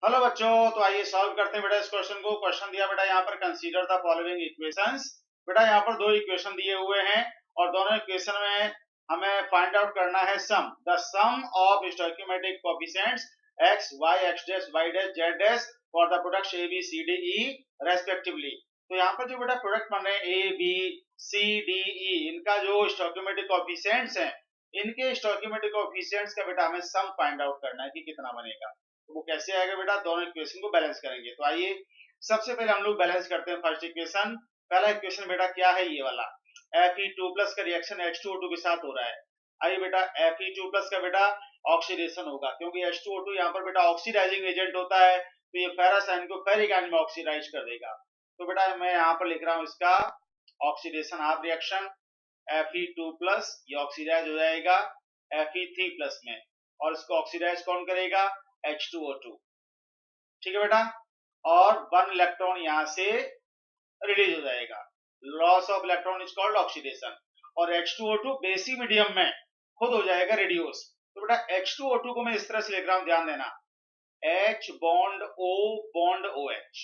Hello बच्चों, तो आइए सॉल्व करते हैं बेटा इस क्वेश्चन को। क्वेश्चन दिया बेटा यहाँ पर, कंसीडर द फॉलोइंग इक्वेशंस। बेटा यहाँ पर दो इक्वेशन दिए हुए हैं और दोनों इक्वेशन में हमें फाइंड आउट करना है sum, the sum of stoichiometric coefficients x y x dash y dash z dash for the products a b c d e respectively. तो यहाँ पर जो बेटा प्रोडक्ट बन रहे हैं a b c d e, इनका जो स्टोइकियोमेट्रिक कोएफिशिएंट्स हैं, इनके स्टोइकियोमेट्रिक कोएफिशिएंट्स का बेटा हमें सम फाइंड आउट करना है कि कितना बनेगा। तो वो कैसे आएगा बेटा, दोनों इक्वेशन को बैलेंस करेंगे। तो आइए सबसे पहले हम लोग बैलेंस करते हैं फर्स्ट इक्वेशन। पहला इक्वेशन बेटा क्या है, ये वाला Fe2+ का रिएक्शन H2O2 के साथ हो रहा है। आइए बेटा Fe2+ का बेटा ऑक्सीडेशन होगा, क्योंकि H2O2 यहाँ पर बेटा ऑक्सीडाइजिंग एजेंट होता है, तो ये फेरस आयन को फेरिक आयन में ऑक्सीडाइज कर देगा। तो बेटा मैं यहाँ पर लिख रहा हूँ इसका ऑक्सीडेशन ऑफ रिएक्शन Fe2+, ये ऑक्सीडाइज हो जाएगा Fe3+ में, और इसको ऑक्सीडाइज कौन करेगा, H2O2। ठीक है बेटा, और 1 इलेक्ट्रॉन यहां से रिलीज हो जाएगा। Loss of electron is called oxidation. और H2O2 बेसिक मीडियम में खुद हो जाएगा रिड्यूस। तो बेटा H2O2 को मैं इस तरह से लिख रहा हूं, ध्यान देना, H bond O bond OH,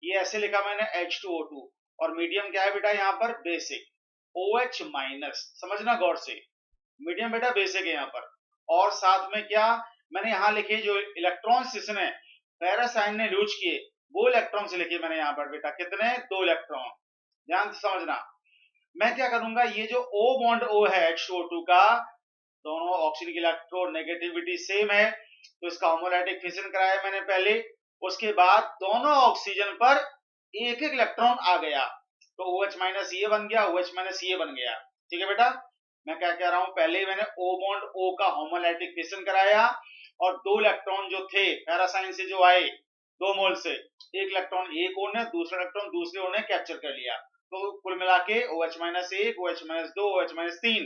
ये ऐसे लिखा मैंने H2O2। और मीडियम क्या है बेटा यहाँ पर, बेसिक, OH-, समझना गौर से, मीडियम बेटा बेसिक है यहाँ पर। और साथ में क्या मैंने यहाँ लिखे, जो इलेक्ट्रॉन्स इसने फेरस आयन ने लूज किए, वो इलेक्ट्रॉन्स लिखे मैंने यहाँ पर बेटा, कितने, 2 इलेक्ट्रॉन। ध्यान से समझना, मैं क्या करूंगा, ये जो O बॉन्ड O है H2O2 का, दोनों ऑक्सीजन की इलेक्ट्रोनेगेटिविटी सेम है, तो इसका होमोलैटिक फिशन कराया मैंने पहले। उसके बाद दोनों ऑक्सीजन पर एक एक इलेक्ट्रॉन आ गया, तो OH- ये बन गया, OH- ये बन गया। ठीक है बेटा, मैं क्या कह रहा हूं, पहले मैंने O बॉन्ड O का होमोलैटिक फिशन कराया, और 2 इलेक्ट्रॉन जो थे फेरस आयन से जो आए 2 मोल से, एक इलेक्ट्रॉन एक ओर ने, दूसरा इलेक्ट्रॉन दूसरे ओर ने कैप्चर कर लिया। तो कुल मिला के OH-1, OH-2, OH-3,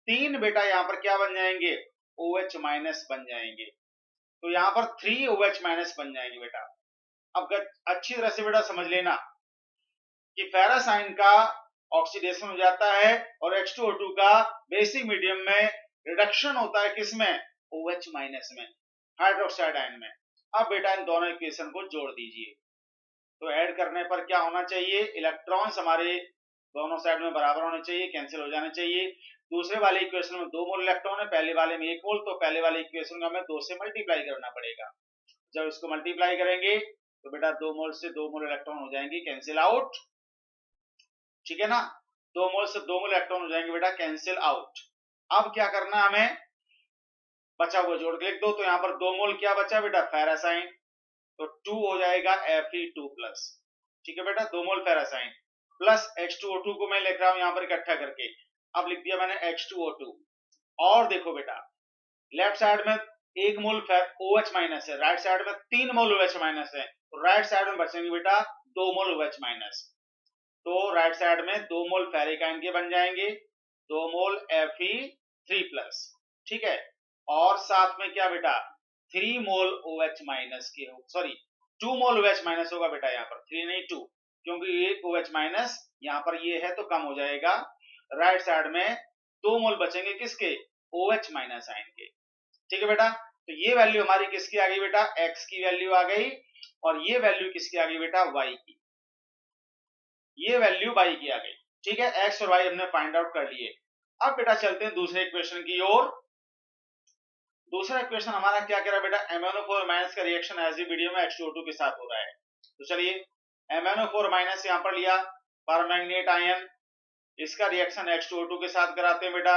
3 बेटा यहाँ पर क्या बन जाएंगे, OH- बन जाएंगे। तो यहाँ पर 3 OH- बन जाएंगे बेटा। अब अच्छी तरह से बेटा समझ लेना कि फेरस आयन का ऑक्सीडेशन हो जाता है और H2O2 का बेसिक मीडियम में रिडक्शन होता है, किसमें, OH- में, हाइड्रोक्साइड आयन में। अब बेटा इन दोनों इक्वेशन को जोड़ दीजिए, तो ऐड करने पर क्या होना चाहिए, इलेक्ट्रॉन्स हमारे दोनों साइड में बराबर होने चाहिए, कैंसिल हो जाने चाहिए। दूसरे वाले इक्वेशन में 2 मोल इलेक्ट्रॉन है, पहले वाले में 1 मोल, तो पहले वाले इक्वेशन को हमें 2 से मल्टीप्लाई करना पड़ेगा। जब इसको मल्टीप्लाई करेंगे तो बेटा 2 मोल से 2 मोल इलेक्ट्रॉन हो जाएंगे कैंसिल आउट। ठीक है ना, 2 मोल से 2 मोल इलेक्ट्रॉन हो जाएंगे बेटा कैंसिल आउट। अब क्या करना है हमें, बचा हुआ जोड़ के लिख दो। तो यहाँ पर 2 मोल क्या बचा बेटा, फेरस आयन, तो 2 हो जाएगा Fe2+। ठीक है बेटा, 2 मोल फेरस आयन प्लस H2O2 को मैं लिख रहा हूं यहाँ पर इकट्ठा करके। अब लिख दिया मैंने H2O2। और देखो बेटा, लेफ्ट साइड में 1 मोल OH- है, राइट साइड में 3 मोल OH- है, तो राइट साइड में बचेंगे बेटा 2 मोल OH-। तो राइट साइड में 2 मोल फेरिक आयन के बन जाएंगे, 2 मोल Fe3+। ठीक है, और साथ में क्या बेटा, 3 मोल OH- के हो, सॉरी 2 मोल OH- होगा बेटा यहाँ पर, 3 नहीं 2, क्योंकि एक OH- यहाँ पर ये है तो कम हो जाएगा। राइट साइड में 2 मोल बचेंगे किसके, OH- आयन के। ठीक है बेटा, तो ये वैल्यू हमारी किसकी आ गई बेटा, X की वैल्यू आ गई, और ये वैल्यू किसकी आ गई बेटा, Y की, ये वैल्यू Y की आ गई। ठीक है, X और Y हमने फाइंड आउट कर लिए। अब बेटा चलते हैं दूसरे इक्वेशन की ओर। दूसरा इक्वेशन हमारा क्या कह रहा है बेटा, MnO4- का रिएक्शन एसिड मीडियम में H2O2 के साथ हो रहा है। तो चलिए MnO4- यहां पर लिया, परमैंगनेट आयन, इसका रिएक्शन H2O2 के साथ कराते हैं बेटा।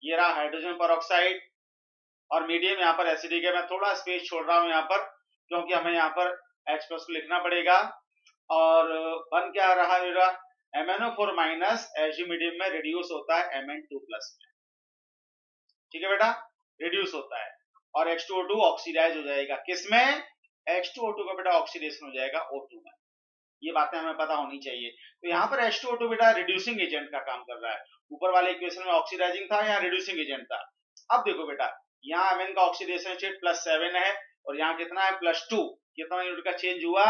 ये रहा हाइड्रोजन पेरोक्साइड, और मीडियम यहाँ पर एसिडिक है। मैं थोड़ा स्पेस छोड़ रहा हूं यहाँ पर, क्योंकि हमें यहाँ पर H+ को लिखना पड़ेगा। और बन क्या रहा मेरा, MnO4- एसिड मीडियम में रिड्यूस होता है Mn2+ में। ठीक है बेटा, रिड्यूस होता है, और H2O2 ऑक्सीडाइज हो जाएगा, किसमें, H2O2 का बेटा ऑक्सीडेशन हो जाएगा O2 में। ये बातें हमें पता होनी चाहिए। तो यहाँ पर H2O2 बेटा रिड्यूसिंग एजेंट का काम कर रहा है। ऊपर वाले इक्वेशन में ऑक्सीडाइजिंग था, यहाँ रिड्यूसिंग एजेंट था। अब देखो बेटा, यहाँ Mn का ऑक्सीडेशन स्टेट +7 है, और यहाँ कितना है, +2। कितना यूनिट का चेंज हुआ,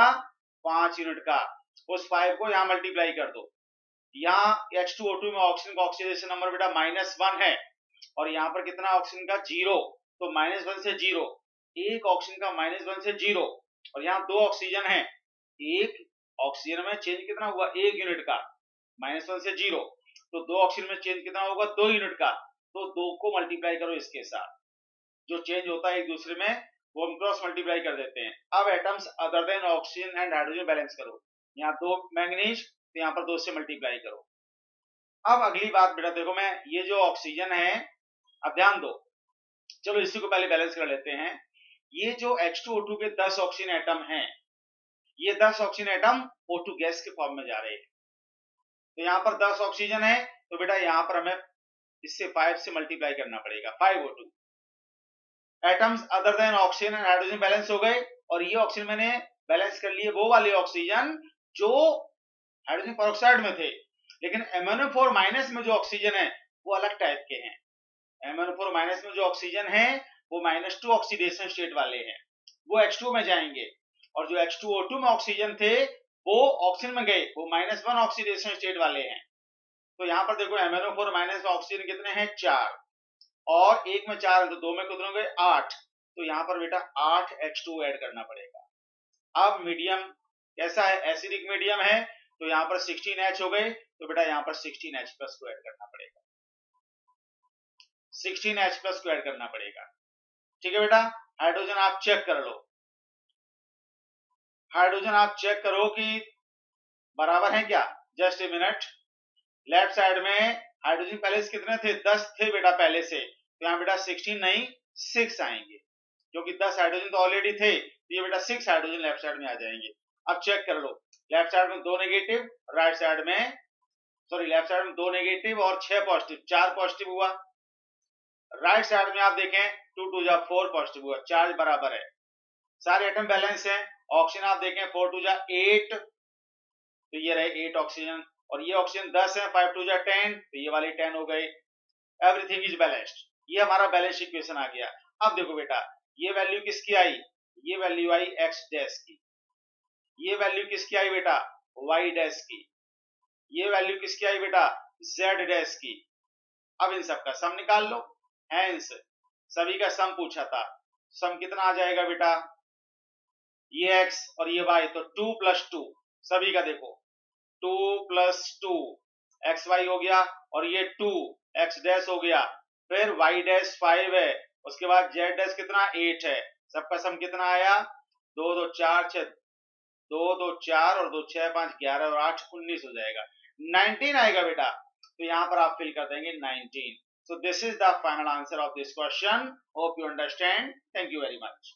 5 यूनिट का। उस 5 को यहाँ मल्टीप्लाई कर दो। यहाँ H2O2 में ऑक्सीजन का ऑक्सीडेशन नंबर बेटा -1 है, और यहाँ पर कितना ऑक्सीजन का, 0, तो -1 से 0, एक ऑक्सीजन का -1 से 0, और यहाँ 2 ऑक्सीजन है, एक ऑक्सीजन में चेंज कितना हुआ 1 यूनिट का, -1 से 0, तो 2 ऑक्सीजन में चेंज कितना होगा 2 यूनिट का, तो 2 को मल्टीप्लाई करो इसके साथ, जो चेंज होता है एक दूसरे में वो हम क्रॉस मल्टीप्लाई कर देते हैं। अब atoms other than oxygen and hydrogen balance करो, यहाँ 2 मैंगनीज, तो यहाँ पर 2 से मल्टीप्लाई करो। अब अगली बात बेटा देखो, मैं ये जो ऑक्सीजन है, अब ध्यान दो, चलो इसी को पहले बैलेंस कर लेते हैं। ये जो H2O2 के 10 ऑक्सीजन एटम हैं, ये 10 ऑक्सीजन एटम O2 गैस के फॉर्म में जा रहे हैं, तो यहाँ पर 10 ऑक्सीजन है, तो बेटा यहाँ पर हमें इससे 5 से मल्टीप्लाई करना पड़ेगा, 5O2। Atoms other than oxygen and hydrogen balance हो गए, और ये ऑक्सीजन मैंने बैलेंस कर लिए वो वाले ऑक्सीजन जो हाइड्रोजन पेरोक्साइड में थे, लेकिन MnO4 माइनस में जो ऑक्सीजन है वो अलग टाइप के हैं। MnO4 माइनस में जो ऑक्सीजन है वो -2 ऑक्सीडेशन स्टेट वाले हैं, वो H2O में जाएंगे, और जो H2O2 में ऑक्सीजन थे वो ऑक्सीजन में गए, वो -1 ऑक्सीडेशन स्टेट वाले हैं। तो यहाँ पर देखो MnO4 माइनस में ऑक्सीजन कितने हैं 4, और एक में 4 है तो 2 में कितने हो गए 8, तो यहाँ पर बेटा 8 H2O ऐड करना पड़ेगा। अब मीडियम कैसा है, एसिडिक मीडियम है, तो यहाँ पर 16H हो गए, तो बेटा यहाँ पर 16H प्लस को ऐड करना पड़ेगा, 16H प्लस को ऐड करना पड़ेगा। ठीक है बेटा, हाइड्रोजन आप चेक कर लो, हाइड्रोजन आप चेक करो कि बराबर है क्या, just a minute. Left side में हाइड्रोजन पहले से कितने थे 10 थे बेटा पहले से, तो यहाँ बेटा 16 नहीं 6 आएंगे, क्योंकि 10 हाइड्रोजन तो ऑलरेडी थे, तो ये बेटा 6 हाइड्रोजन लेफ्ट साइड में आ जाएंगे। अब चेक कर लो, लेफ्ट साइड में 2 नेगेटिव, राइट साइड में सॉरी लेफ्ट साइड में 2 नेगेटिव और 6 पॉजिटिव, 4 पॉजिटिव हुआ। राइट साइड में आप देखें 2 2 जा 4 पॉजिटिव हुआ, चार्ज बराबर है, सारे एटम बैलेंस हैं। ऑक्सीजन आप देखें 4 2 जा 8, तो ये रहे 8 ऑक्सीजन, और ये ऑक्सीजन 10 है, 5 2 जा 10, तो ये वाले 10 हो गए। एवरीथिंग इज बैलेंस्ड, ये हमारा बैलेंस इक्वेशन आ गया। अब देखो बेटा, ये वैल्यू किसकी आई, ये वैल्यू आई x डैश की, ये वैल्यू किसकी आई बेटा y डैश की, ये वैल्यू किसकी आई बेटा z डैश की। अब इन सब का सम निकाल लो, हेंस सभी का सम पूछा था, सम कितना आ जाएगा बेटा, ये x और ये y, तो 2 + 2, सभी का देखो 2 + 2 xy हो गया, और ये 2 x डैश हो गया, फिर y डैश 5 है, उसके बाद z डैश कितना 8 है, सबका सम कितना आया 2 2 4 6, 2 2 4 और 2 6 5 11 और 8 19 हो जाएगा, 19 आएगा बेटा। तो यहाँ पर आप फिल कर देंगे 19। So this is the final answer of this question. Hope you understand. Thank you very much.